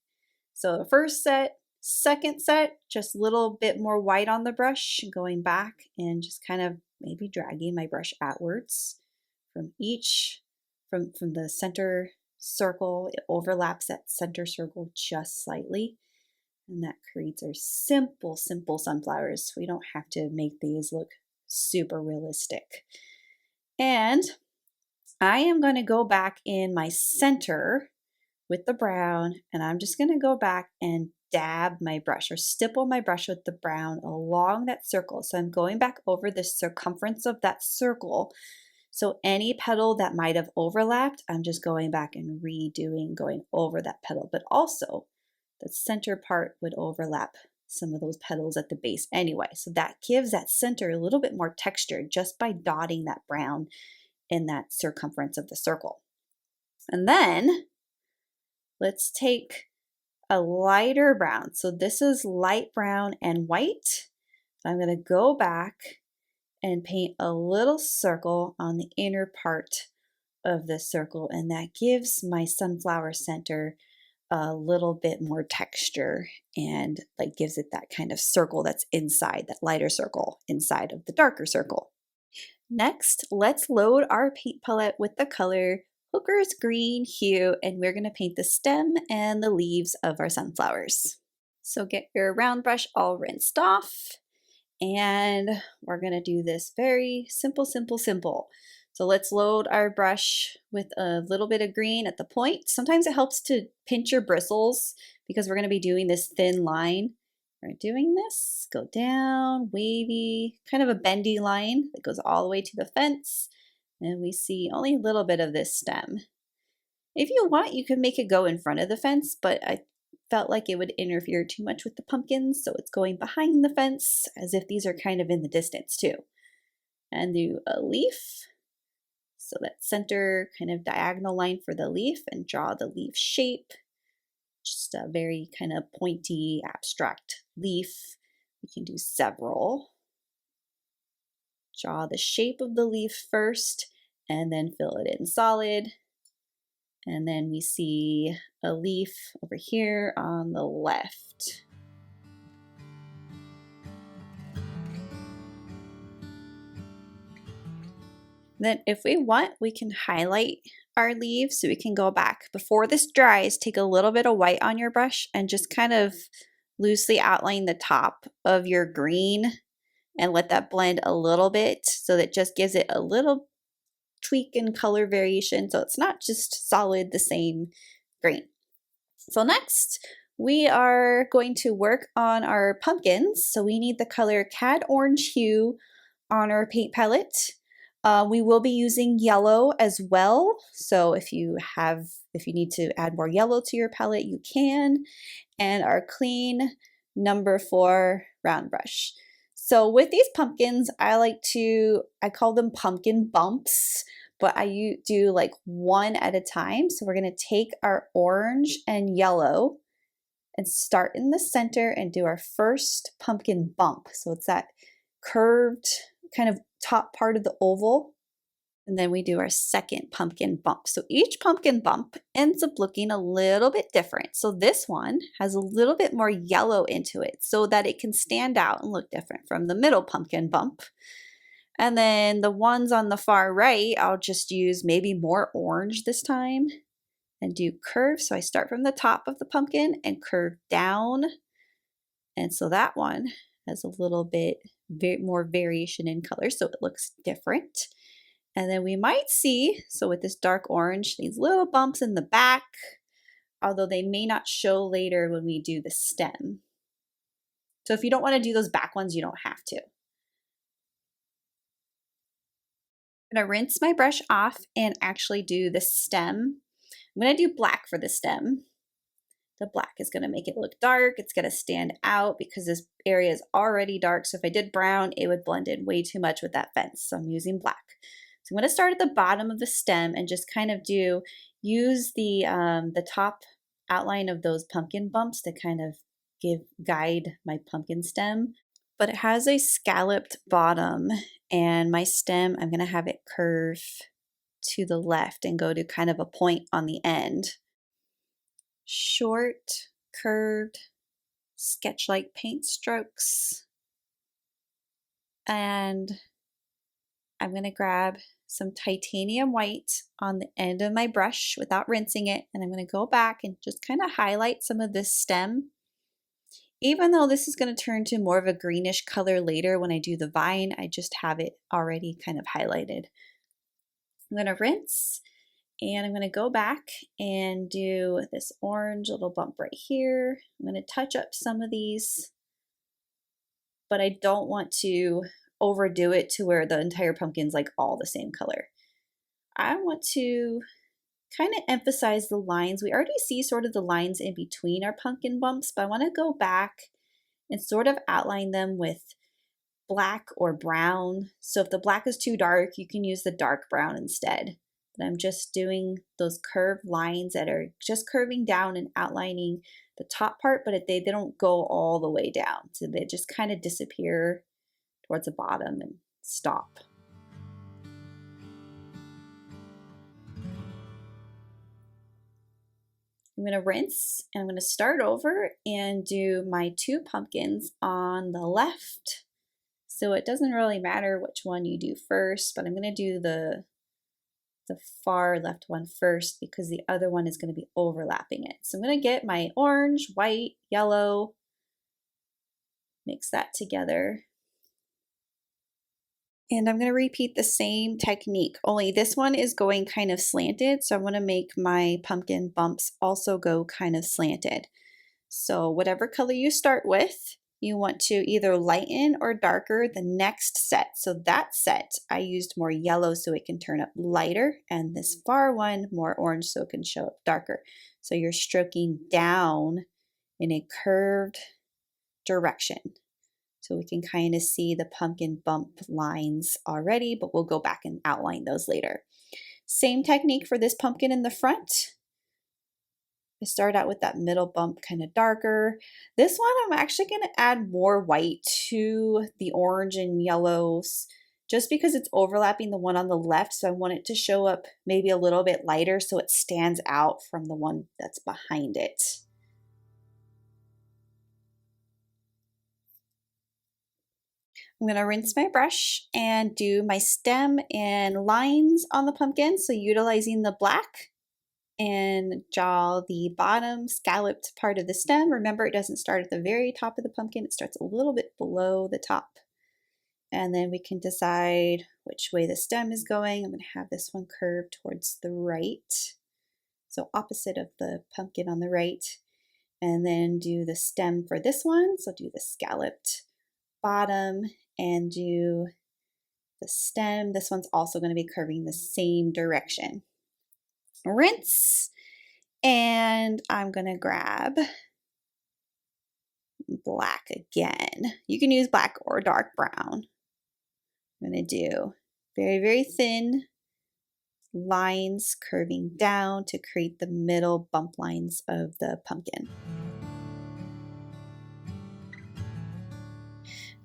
So the first set, second set, just a little bit more white on the brush, going back and just kind of maybe dragging my brush outwards from the center circle. It overlaps that center circle just slightly, and that creates our simple sunflowers. We don't have to make these look super realistic. And I am going to go back in my center with the brown, and I'm just going to go back and dab my brush or stipple my brush with the brown along that circle. So I'm going back over the circumference of that circle. So any petal that might have overlapped, I'm just going back and going over that petal, but also the center part would overlap some of those petals at the base anyway. So that gives that center a little bit more texture just by dotting that brown in that circumference of the circle. And then let's take a lighter brown. So this is light brown and white. I'm going to go back and paint a little circle on the inner part of the circle, and that gives my sunflower center a little bit more texture and like gives it that kind of circle that's inside, that lighter circle inside of the darker circle. Next, let's load our paint palette with the color Hooker's Green Hue, and we're going to paint the stem and the leaves of our sunflowers. So get your round brush all rinsed off, and we're going to do this very simple. So let's load our brush with a little bit of green at the point. Sometimes it helps to pinch your bristles because we're going to be doing this thin line. We're doing this, go down, wavy, kind of a bendy line that goes all the way to the fence. And we see only a little bit of this stem. If you want, you can make it go in front of the fence, but I felt like it would interfere too much with the pumpkins, so it's going behind the fence as if these are kind of in the distance too. And do a leaf. So that center kind of diagonal line for the leaf, and draw the leaf shape. Just a very kind of pointy, abstract leaf. We can do several. Draw the shape of the leaf first, and then fill it in solid. And then we see a leaf over here on the left. Then if we want, we can highlight our leaves, so we can go back. Before this dries, take a little bit of white on your brush and just kind of loosely outline the top of your green and let that blend a little bit, so that just gives it a little tweak in color variation, so it's not just solid the same green. So next we are going to work on our pumpkins. So we need the color Cad Orange Hue on our paint palette. We will be using yellow as well, so if you need to add more yellow to your palette, you can. And our clean number 4 round brush. So with these pumpkins, I call them pumpkin bumps, but I do like one at a time. So we're going to take our orange and yellow and start in the center and do our first pumpkin bump. So it's that curved kind of top part of the oval. And then we do our second pumpkin bump. So each pumpkin bump ends up looking a little bit different. So this one has a little bit more yellow into it so that it can stand out and look different from the middle pumpkin bump. And then the ones on the far right, I'll just use maybe more orange this time and do curves. So I start from the top of the pumpkin and curve down. And so that one has a little bit more variation in color, so it looks different. And then we might see, so with this dark orange, these little bumps in the back, although they may not show later when we do the stem. So if you don't want to do those back ones, you don't have to. I'm going to rinse my brush off and actually do the stem. I'm going to do black for the stem. The black is going to make it look dark. It's going to stand out because this area is already dark. So if I did brown, it would blend in way too much with that fence. So I'm using black. So I'm going to start at the bottom of the stem and just kind of use the top outline of those pumpkin bumps to kind of guide my pumpkin stem. But it has a scalloped bottom, and my stem, I'm going to have it curve to the left and go to kind of a point on the end. Short, curved, sketch-like paint strokes. And I'm going to grab some titanium white on the end of my brush without rinsing it, and I'm going to go back and just kind of highlight some of this stem. Even though this is going to turn to more of a greenish color later when I do the vine, I just have it already kind of highlighted. I'm going to rinse, and I'm going to go back and do this orange little bump right here. I'm going to touch up some of these, but I don't want to overdo it to where the entire pumpkin's like all the same color. I want to kind of emphasize the lines. We already see sort of the lines in between our pumpkin bumps, but I want to go back and sort of outline them with black or brown. So if the black is too dark, you can use the dark brown instead. But I'm just doing those curved lines that are just curving down and outlining the top part, but they don't go all the way down. So they just kind of disappear towards the bottom and stop. I'm going to rinse, and I'm going to start over and do my 2 pumpkins on the left. So it doesn't really matter which one you do first, but I'm going to do the the far left one first because the other one is going to be overlapping it. So I'm going to get my orange, white, yellow, mix that together. And I'm going to repeat the same technique, only this one is going kind of slanted. So I want to make my pumpkin bumps also go kind of slanted. So whatever color you start with, you want to either lighten or darker the next set. So that set, I used more yellow so it can turn up lighter, and this far one more orange so it can show up darker. So you're stroking down in a curved direction. So we can kind of see the pumpkin bump lines already, but we'll go back and outline those later. Same technique for this pumpkin in the front. I start out with that middle bump kind of darker. This one I'm actually going to add more white to the orange and yellows just because it's overlapping the one on the left. So I want it to show up maybe a little bit lighter so it stands out from the one that's behind it. I'm going to rinse my brush and do my stem and lines on the pumpkin. So utilizing the black and draw the bottom scalloped part of the stem. Remember, it doesn't start at the very top of the pumpkin. It starts a little bit below the top. And then we can decide which way the stem is going. I'm going to have this one curved towards the right. So opposite of the pumpkin on the right. And then do the stem for this one. So do the scalloped bottom and do the stem. This one's also going to be curving the same direction. Rinse, and I'm going to grab black again. You can use black or dark brown. I'm going to do very, very thin lines curving down to create the middle bump lines of the pumpkin.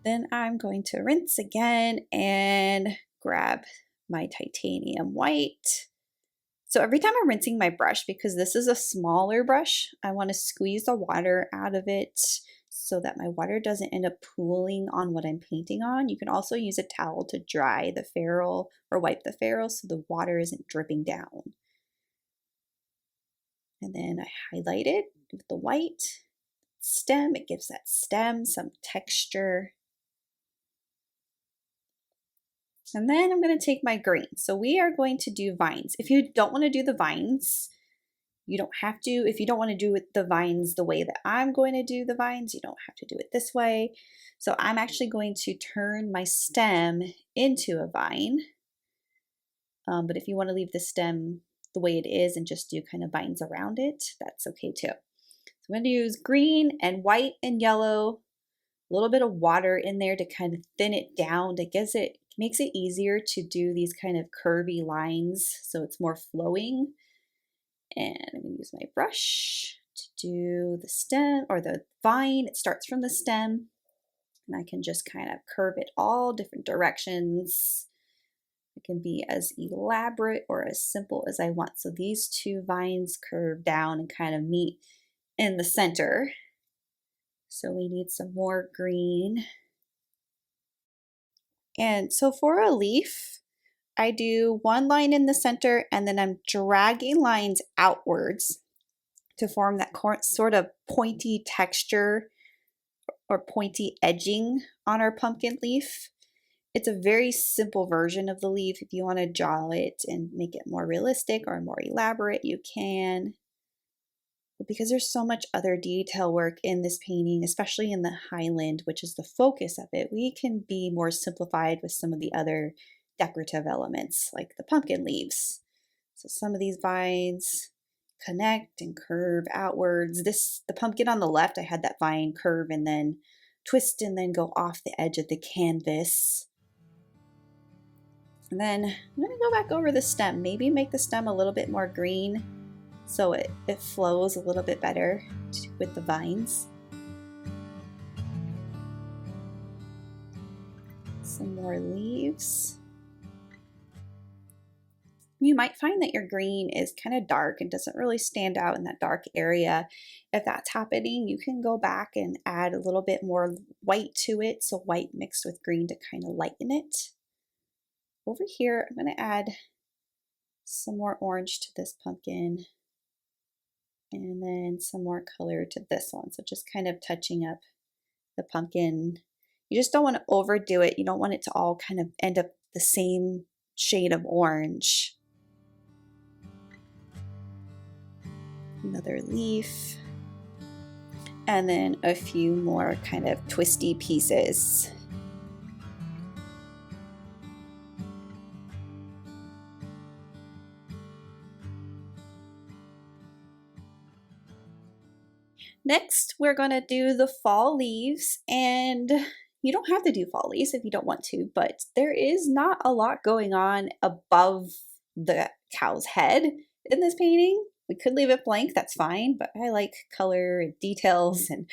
Then I'm going to rinse again and grab my titanium white. So every time I'm rinsing my brush, because this is a smaller brush, I want to squeeze the water out of it so that my water doesn't end up pooling on what I'm painting on. You can also use a towel to dry the ferrule or wipe the ferrule so the water isn't dripping down. And then I highlight it with the white stem. It gives that stem some texture. And then I'm going to take my green. So we are going to do vines. If you don't want to do the vines, you don't have to. If you don't want to do the vines the way that I'm going to do the vines, you don't have to do it this way. So I'm actually going to turn my stem into a vine. But if you want to leave the stem the way it is and just do kind of vines around it, that's okay too. So I'm going to use green and white and yellow, a little bit of water in there to kind of thin it down. Makes it easier to do these kind of curvy lines so it's more flowing. And I'm going to use my brush to do the stem or the vine. It starts from the stem and I can just kind of curve it all different directions. It can be as elaborate or as simple as I want. So these two vines curve down and kind of meet in the center. So we need some more green. And so for a leaf, I do one line in the center and then I'm dragging lines outwards to form that sort of pointy texture or pointy edging on our pumpkin leaf. It's a very simple version of the leaf. If you want to draw it and make it more realistic or more elaborate, you can. But because there's so much other detail work in this painting, especially in the Highland, which is the focus of it, we can be more simplified with some of the other decorative elements like the pumpkin leaves. So some of these vines connect and curve outwards. The pumpkin on the left, I had that vine curve and then twist and then go off the edge of the canvas. And then I'm going to go back over the stem, maybe make the stem a little bit more green so it flows a little bit better with the vines. Some more leaves. You might find that your green is kind of dark and doesn't really stand out in that dark area. If that's happening, you can go back and add a little bit more white to it. So white mixed with green to kind of lighten it. Over here, I'm going to add some more orange to this pumpkin, and then some more color to this one. So just kind of touching up the pumpkin. You just don't want to overdo it. You don't want it to all kind of end up the same shade of orange. Another leaf. And then a few more kind of twisty pieces. Next, we're gonna do the fall leaves, and you don't have to do fall leaves if you don't want to, but there is not a lot going on above the cow's head in this painting. We could leave it blank, that's fine, but I like color and details, and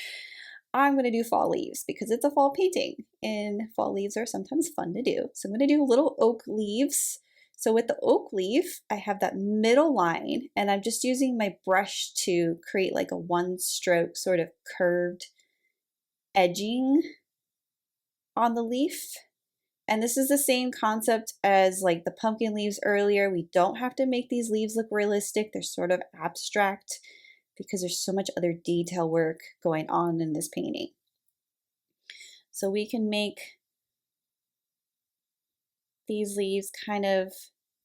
I'm gonna do fall leaves because it's a fall painting, and fall leaves are sometimes fun to do. So I'm gonna do little oak leaves. So with the oak leaf, I have that middle line, and I'm just using my brush to create like a one stroke sort of curved edging on the leaf. And this is the same concept as like the pumpkin leaves earlier. We don't have to make these leaves look realistic. They're sort of abstract because there's so much other detail work going on in this painting. So we can make these leaves kind of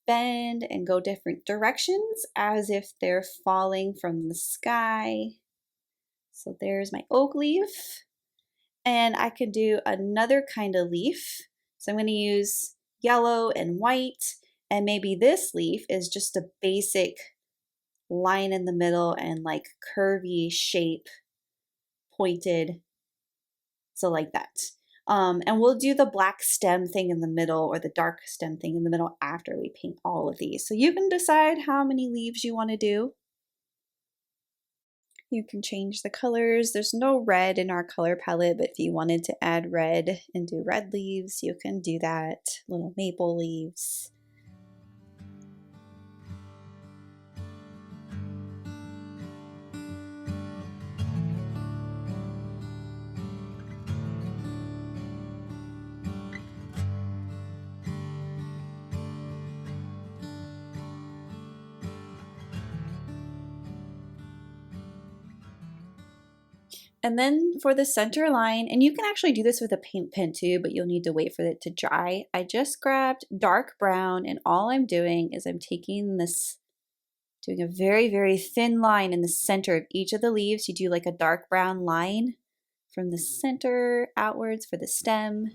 bend and go different directions as if they're falling from the sky. So there's my oak leaf. And I could do another kind of leaf. So I'm going to use yellow and white. And maybe this leaf is just a basic line in the middle and like curvy shape, pointed. So like that. And we'll do the black stem thing in the middle or the dark stem thing in the middle after we paint all of these. So you can decide how many leaves you want to do. You can change the colors. There's no red in our color palette, but if you wanted to add red and do red leaves, you can do that. Little maple leaves. And then for the center line, and you can actually do this with a paint pen too, but you'll need to wait for it to dry. I just grabbed dark brown, and all I'm doing is I'm taking this, doing a very, very thin line in the center of each of the leaves. You do like a dark brown line from the center outwards for the stem.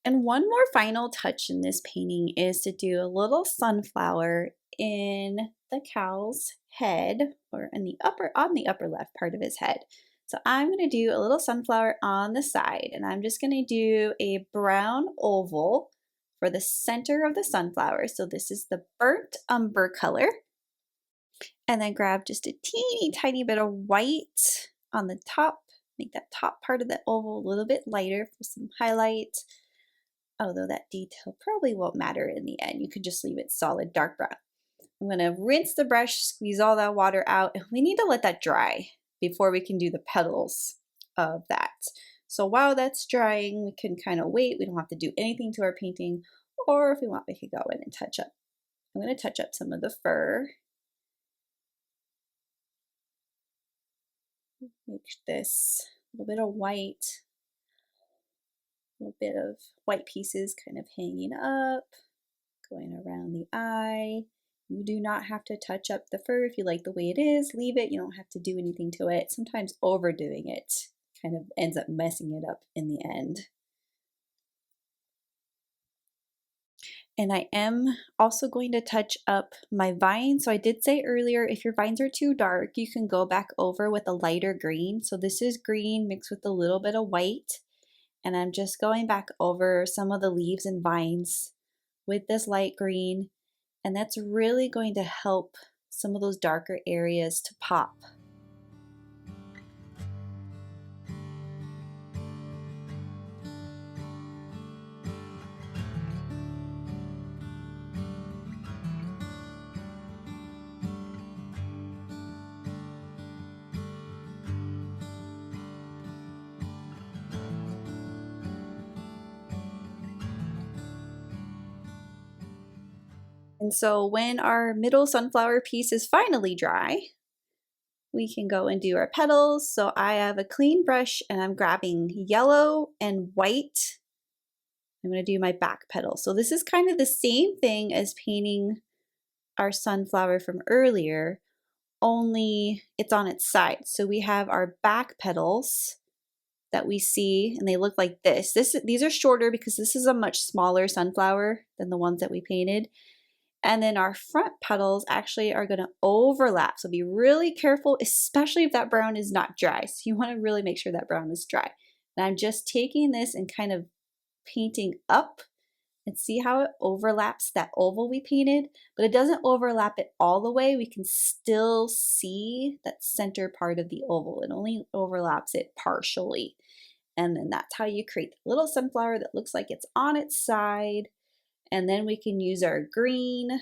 And one more final touch in this painting is to do a little sunflower in the cow's head, or in the on the upper left part of his head. So I'm going to do a little sunflower on the side, and I'm just going to do a brown oval for the center of the sunflower. So this is the burnt umber color. And then grab just a teeny tiny bit of white on the top. Make that top part of the oval a little bit lighter for some highlight. Although that detail probably won't matter in the end. You could just leave it solid dark brown. I'm going to rinse the brush, squeeze all that water out, and we need to let that dry before we can do the petals of that. So while that's drying, we can kind of wait. We don't have to do anything to our painting, or if we want, we could go in and touch up. I'm going to touch up some of the fur. Make this a little bit of white. A little bit of white pieces kind of hanging up, going around the eye. You do not have to touch up the fur. If you like the way it is, leave it. You don't have to do anything to it. Sometimes overdoing it kind of ends up messing it up in the end. And I am also going to touch up my vine. So I did say earlier, if your vines are too dark, you can go back over with a lighter green. So this is green mixed with a little bit of white. And I'm just going back over some of the leaves and vines with this light green. And that's really going to help some of those darker areas to pop. And so when our middle sunflower piece is finally dry, we can go and do our petals. So I have a clean brush and I'm grabbing yellow and white. I'm going to do my back petal. So this is kind of the same thing as painting our sunflower from earlier, only it's on its side. So we have our back petals that we see, and they look like this. These are shorter because this is a much smaller sunflower than the ones that we painted. And then our front petals actually are going to overlap. So be really careful, especially if that brown is not dry. So you want to really make sure that brown is dry. And I'm just taking this and kind of painting up, and see how it overlaps that oval we painted, but it doesn't overlap it all the way. We can still see that center part of the oval. It only overlaps it partially. And then that's how you create the little sunflower that looks like it's on its side. And then we can use our green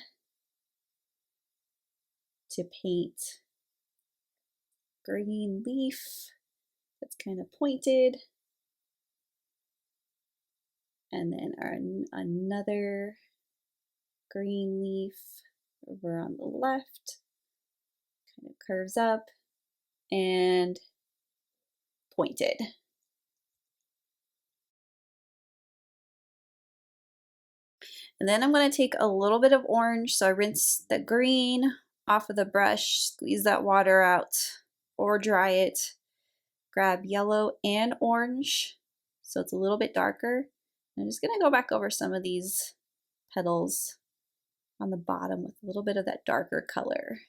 to paint green leaf that's kind of pointed. And then another green leaf over on the left, kind of curves up and pointed. And then I'm going to take a little bit of orange, so I rinse the green off of the brush, squeeze that water out or dry it, grab yellow and orange so it's a little bit darker. I'm just going to go back over some of these petals on the bottom with a little bit of that darker color.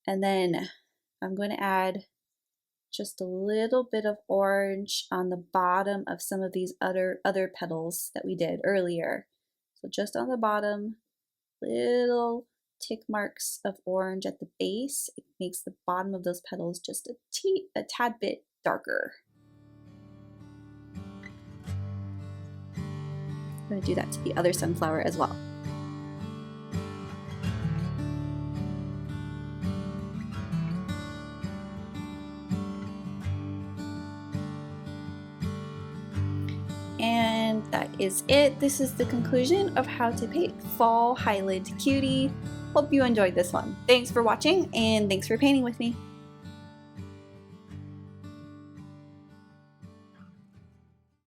And then I'm going to add just a little bit of orange on the bottom of some of these other petals that we did earlier. So just on the bottom, little tick marks of orange at the base. It makes the bottom of those petals just a tad bit darker. I'm going to do that to the other sunflower as well. And that is it. This is the conclusion of how to paint Fall Highland Cutie. Hope you enjoyed this one. Thanks for watching and thanks for painting with me.